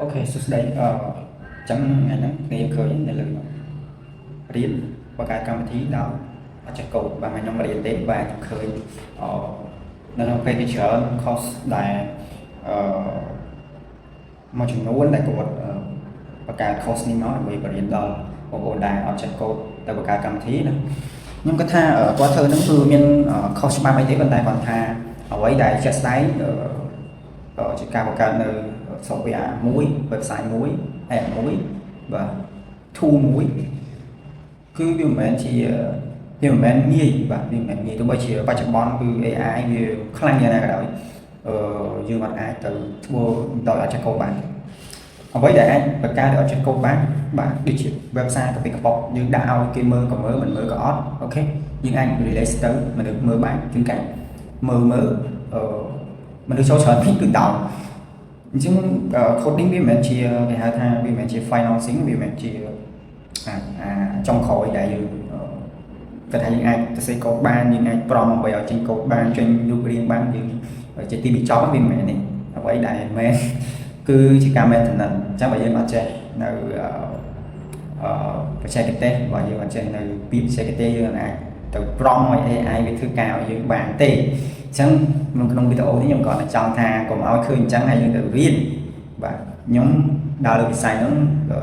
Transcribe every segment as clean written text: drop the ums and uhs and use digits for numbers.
Ok,សួស្តីចឹងថ្ងៃហ្នឹងគ្នាឃើញនៅលើរៀនបកការកម្មវិធីដល់អចេះកូដបាទខ្ញុំរៀនទេបាទខ្ញុំឃើញនៅក្នុងពេលជាច្រើន course ដែលអឺមួយចំនួនដែលគាត់បង្កើត course នេះមកដើម្បីបរៀនដល់បងប្អូនដែលអត់ចេះកូដទៅបង្កើតកម្មវិធីណាខ្ញុំគិតថាគាត់ធ្វើហ្នឹងគឺមាន course ច្បាប់អីទេប៉ុន្តែគាត់ថាអ្វីដែលជាក់ស្ដែងជាការបង្កើតនៅ software មួយ website មួយ app មួយបាទ tool មួយគឺវាមិនមែនជាវាមិនមែនងាយបាទវាមិនមែនងាយទោះបីជាបច្ចុប្បន្នគឺ AI វាខ្លាំងយ៉ាងណាក៏ដោយយើងអាចទៅធ្វើដោយអត់ចេះកូដបានអ្វីដែលអាចបង្កើតដោយអត់ចេះកូដបានបាទដូចជា website កាពីកប៉ុកយើងដាក់ឲ្យគេមើលក៏មើលមិនមើលក៏អត់អូខេយើងអាច release ទៅមនុស្សមើលបានជាងការមើលមនុស្សចូលច្រើនពេកគឺដោនអញ្ចឹង coding វាមិនមែនជាគេហៅថាវាមិនមែនជា financing វាមិនមែនជាចុងក្រោយដែលយើងគាត់ថាយើងអាចសរសេរកូដបានយើងអាចប្រមដើម្បីឲ្យចេញកូដបានចេញរូបរាងបានយើងជាទីបញ្ចប់វាមិនមែនទេអ្វីដែលមិនមែនគឺជាការ maintenance អញ្ចឹងបើយើងអត់ចេះនៅបច្ចេកទេសបើយើងអត់ចេះនៅពីបច្ចេកទេសយើងអាចទៅប្រមឲ្យ AI វាធ្វើការឲ្យយើងបានទេអញ្ចឹងក្នុងវីដេអូនេះខ្ញុំគាត់ចង់ថាកុំឲ្យឃើញអញ្ចឹងហើយយើងទៅរៀនបាទខ្ញុំដើរលើវិស័យហ្នឹង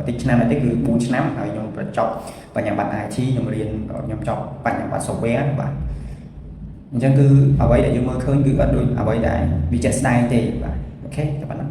តិចឆ្នាំទេគឺ4ឆ្នាំហើយខ្ញុំបញ្ចប់បញ្ញាបត្រ IT ខ្ញុំរៀនខ្ញុំចប់បញ្ញាបត្រ software បាទអញ្ចឹងគឺអ្វីដែលយើងមើលឃើញគឺអត់ដូចអ្វីដែលវាជាក់ស្ដែងទេបាទអូខេតែប៉ុណ្ណឹង